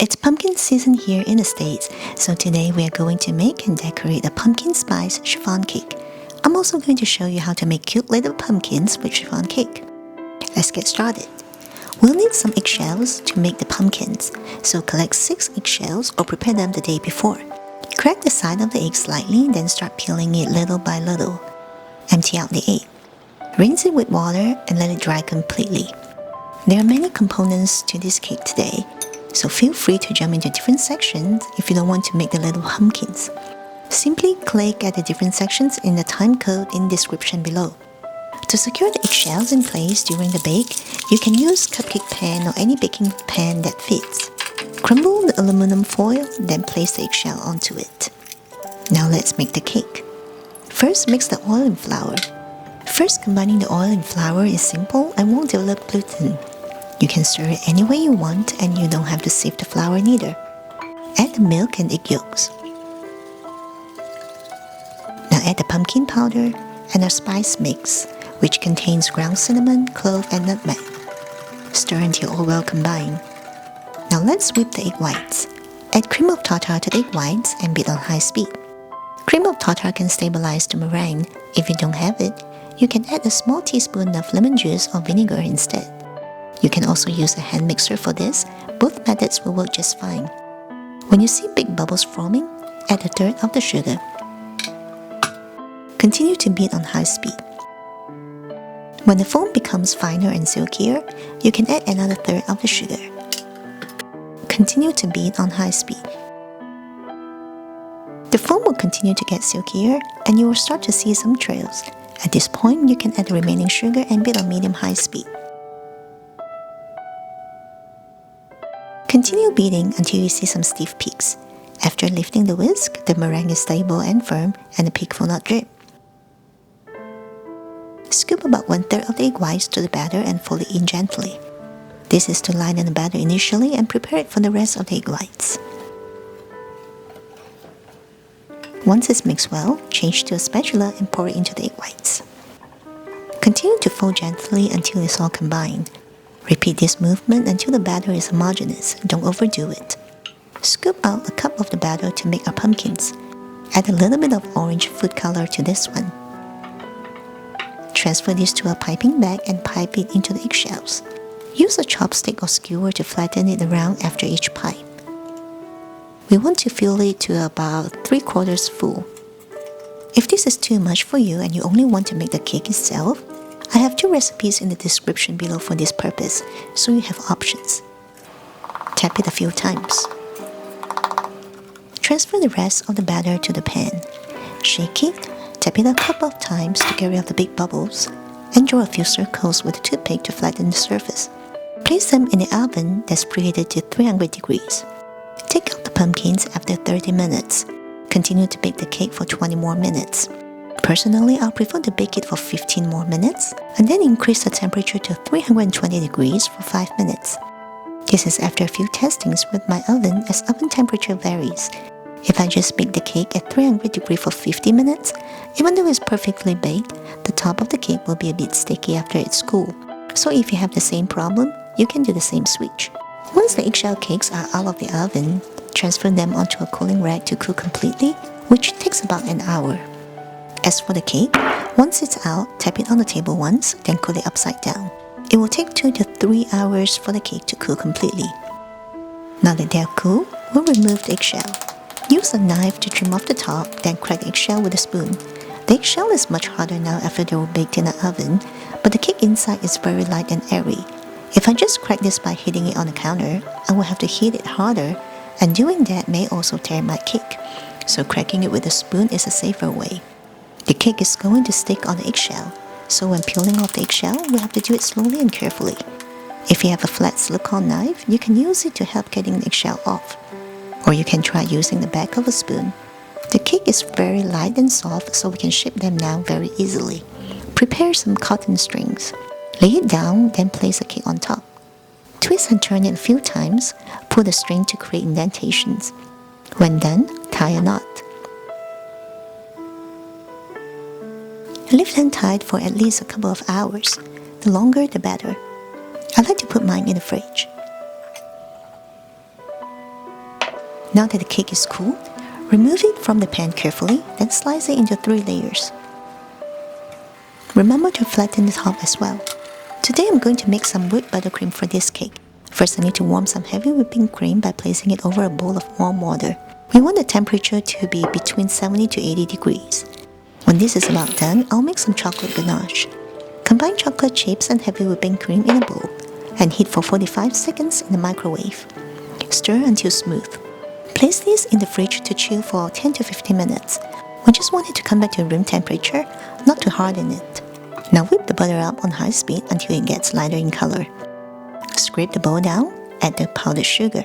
It's pumpkin season here in the States, so today we are going to make and decorate a pumpkin spice chiffon cake. I'm also going to show you how to make cute little pumpkins with chiffon cake. Let's get started. We'll need some eggshells to make the pumpkins, so collect 6 eggshells or prepare them the day before. Crack the side of the egg slightly, then start peeling it little by little. Empty out the egg. Rinse it with water and let it dry completely. There are many components to this cake today, so feel free to jump into different sections if you don't want to make the little pumpkins. Simply click at the different sections in the time code in the description below. To secure the eggshells in place during the bake, you can use cupcake pan or any baking pan that fits. Crumble the aluminum foil, then place the eggshell onto it. Now let's make the cake. First, mix the oil and flour. First, combining the oil and flour is simple and won't develop gluten. You can stir it any way you want and you don't have to sieve the flour neither. Add the milk and egg yolks. Now add the pumpkin powder and a spice mix, which contains ground cinnamon, clove, and nutmeg. Stir until all well combined. Now let's whip the egg whites. Add cream of tartar to the egg whites and beat on high speed. Cream of tartar can stabilize the meringue. If you don't have it, you can add a small teaspoon of lemon juice or vinegar instead. You can also use a hand mixer for this. Both methods will work just fine. When you see big bubbles forming, add a third of the sugar. Continue to beat on high speed. When the foam becomes finer and silkier, you can add another third of the sugar. Continue to beat on high speed. The foam will continue to get silkier and you will start to see some trails. At this point, you can add the remaining sugar and beat on medium-high speed. Continue beating until you see some stiff peaks. After lifting the whisk, the meringue is stable and firm and the peak will not drip. Scoop about 1/3 of the egg whites to the batter and fold it in gently. This is to lighten the batter initially and prepare it for the rest of the egg whites. Once it's mixed well, change to a spatula and pour it into the egg whites. Continue to fold gently until it's all combined. Repeat this movement until the batter is homogeneous. Don't overdo it. Scoop out a cup of the batter to make our pumpkins. Add a little bit of orange food color to this one. Transfer this to a piping bag and pipe it into the eggshells. Use a chopstick or skewer to flatten it around after each pipe. We want to fill it to about 3/4 full. If this is too much for you and you only want to make the cake itself, I have 2 recipes in the description below for this purpose, so you have options. Tap it a few times. Transfer the rest of the batter to the pan. Shake it, tap it a couple of times to get rid of the big bubbles, and draw a few circles with a toothpick to flatten the surface. Place them in the oven that's preheated to 300 degrees. Take out the pumpkins after 30 minutes. Continue to bake the cake for 20 more minutes. Personally, I'll prefer to bake it for 15 more minutes and then increase the temperature to 320 degrees for 5 minutes. This is after a few testings with my oven as oven temperature varies. If I just bake the cake at 300 degrees for 50 minutes, even though it's perfectly baked, the top of the cake will be a bit sticky after it's cooled. So if you have the same problem, you can do the same switch. Once the eggshell cakes are out of the oven, transfer them onto a cooling rack to cool completely, which takes about an hour. As for the cake, once it's out, tap it on the table once, then cool it upside down. It will take 2 to 3 hours for the cake to cool completely. Now that they're cool, we'll remove the eggshell. Use a knife to trim off the top, then crack the eggshell with a spoon. The eggshell is much harder now after they were baked in the oven, but the cake inside is very light and airy. If I just crack this by hitting it on the counter, I will have to hit it harder, and doing that may also tear my cake. So cracking it with a spoon is a safer way. The cake is going to stick on the eggshell, so when peeling off the eggshell, we have to do it slowly and carefully. If you have a flat silicone knife, you can use it to help getting the eggshell off. Or you can try using the back of a spoon. The cake is very light and soft, so we can shape them now very easily. Prepare some cotton strings. Lay it down, then place the cake on top. Twist and turn it a few times. Pull the string to create indentations. When done, tie a knot. Leave them tied for at least a couple of hours. The longer, the better. I like to put mine in the fridge. Now that the cake is cool, remove it from the pan carefully, then slice it into 3 layers. Remember to flatten the top as well. Today I'm going to make some whipped buttercream for this cake. First I need to warm some heavy whipping cream by placing it over a bowl of warm water. We want the temperature to be between 70 to 80 degrees. When this is about done, I'll make some chocolate ganache. Combine chocolate chips and heavy whipping cream in a bowl and heat for 45 seconds in the microwave. Stir until smooth. Place this in the fridge to chill for 10 to 15 minutes. We just want it to come back to room temperature, not to harden it. Now whip the butter up on high speed until it gets lighter in color. Scrape the bowl down, add the powdered sugar.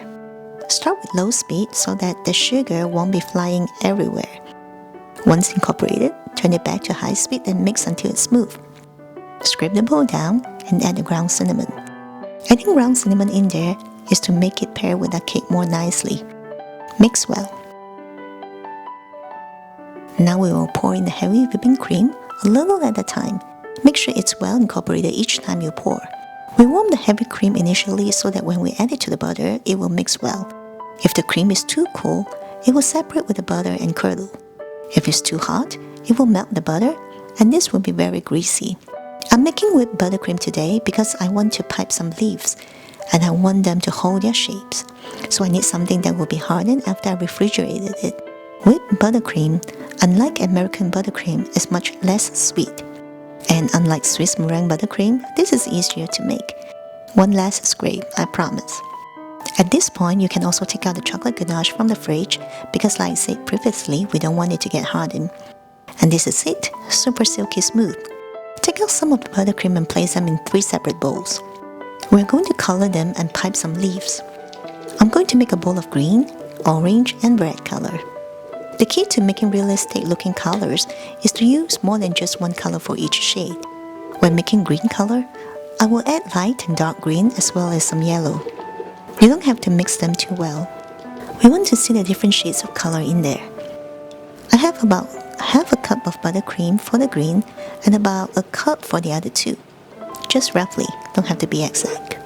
Start with low speed so that the sugar won't be flying everywhere. Once incorporated, turn it back to high speed and mix until it's smooth. Scrape the bowl down and add the ground cinnamon. Adding ground cinnamon in there is to make it pair with the cake more nicely. Mix well. Now we will pour in the heavy whipping cream, a little at a time. Make sure it's well incorporated each time you pour. We warm the heavy cream initially so that when we add it to the butter, it will mix well. If the cream is too cool, it will separate with the butter and curdle. If it's too hot, it will melt the butter, and this will be very greasy. I'm making whipped buttercream today because I want to pipe some leaves, and I want them to hold their shapes. So I need something that will be hardened after I refrigerated it. Whipped buttercream, unlike American buttercream, is much less sweet. And unlike Swiss meringue buttercream, this is easier to make. One last scrape, I promise. At this point, you can also take out the chocolate ganache from the fridge because like I said previously, we don't want it to get hardened. And this is it, super silky smooth. Take out some of the buttercream and place them in 3 separate bowls. We're going to color them and pipe some leaves. I'm going to make a bowl of green, orange, and red color. The key to making realistic looking colors is to use more than just one color for each shade. When making green color, I will add light and dark green as well as some yellow. You don't have to mix them too well. We want to see the different shades of color in there. I have about half a cup of buttercream for the green and about a cup for the other 2. Just roughly, don't have to be exact.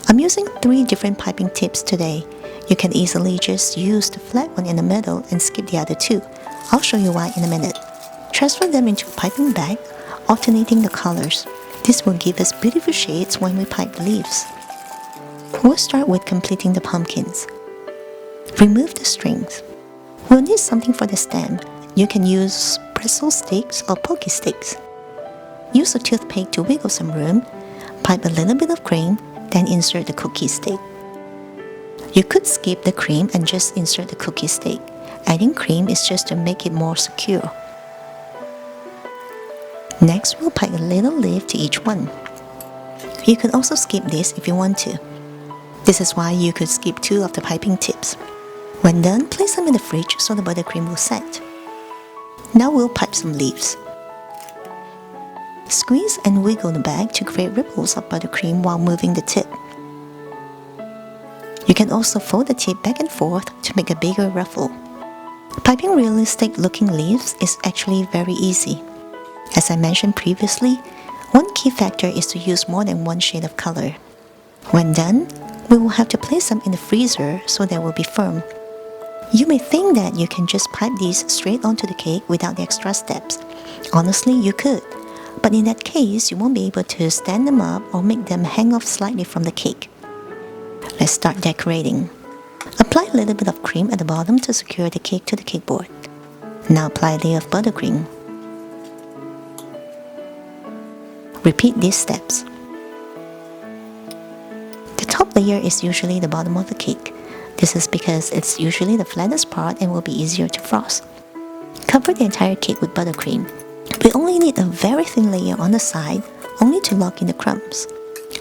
I'm using 3 different piping tips today. You can easily just use the flat one in the middle and skip the other 2. I'll show you why in a minute. Transfer them into a piping bag, alternating the colors. This will give us beautiful shades when we pipe the leaves. We'll start with completing the pumpkins. Remove the strings. We'll need something for the stem. You can use pretzel sticks or pokey sticks. Use a toothpick to wiggle some room, pipe a little bit of cream, then insert the cookie stick. You could skip the cream and just insert the cookie stick. Adding cream is just to make it more secure. Next, we'll pipe a little leaf to each one. You could also skip this if you want to. This is why you could skip 2 of the piping tips. When done, place them in the fridge so the buttercream will set. Now we'll pipe some leaves. Squeeze and wiggle the bag to create ripples of buttercream while moving the tip. You can also fold the tip back and forth to make a bigger ruffle. Piping realistic looking leaves is actually very easy. As I mentioned previously, one key factor is to use more than one shade of color. When done, we will have to place them in the freezer so they will be firm. You may think that you can just pipe these straight onto the cake without the extra steps. Honestly, you could, but in that case, you won't be able to stand them up or make them hang off slightly from the cake. Let's start decorating. Apply a little bit of cream at the bottom to secure the cake to the cake board. Now apply a layer of buttercream. Repeat these steps. The top layer is usually the bottom of the cake. This is because it's usually the flattest part and will be easier to frost. Cover the entire cake with buttercream. We only need a very thin layer on the side, only to lock in the crumbs.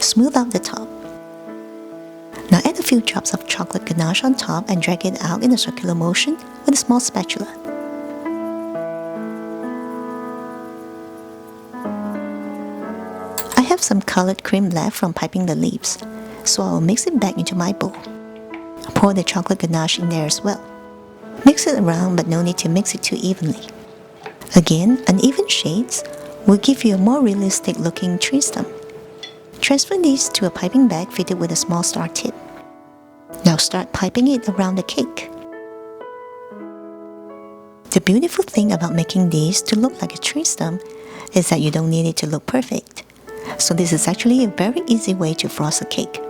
Smooth out the top. Now add a few drops of chocolate ganache on top and drag it out in a circular motion with a small spatula. I have some colored cream left from piping the leaves, so I will mix it back into my bowl. Pour the chocolate ganache in there as well. Mix it around, but no need to mix it too evenly. Again, uneven shades will give you a more realistic looking tree stump. Transfer these to a piping bag fitted with a small star tip. Now start piping it around the cake. The beautiful thing about making these to look like a tree stump is that you don't need it to look perfect. So this is actually a very easy way to frost a cake.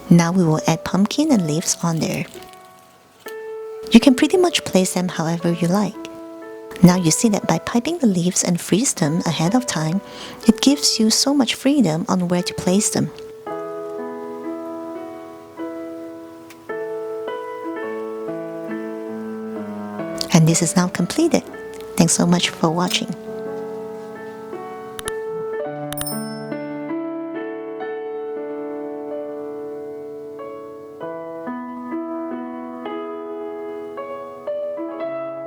Now we will add pumpkin and leaves on there. You can pretty much place them however you like. Now you see that by piping the leaves and freeze them ahead of time, it gives you so much freedom on where to place them. And this is now completed. Thanks so much for watching.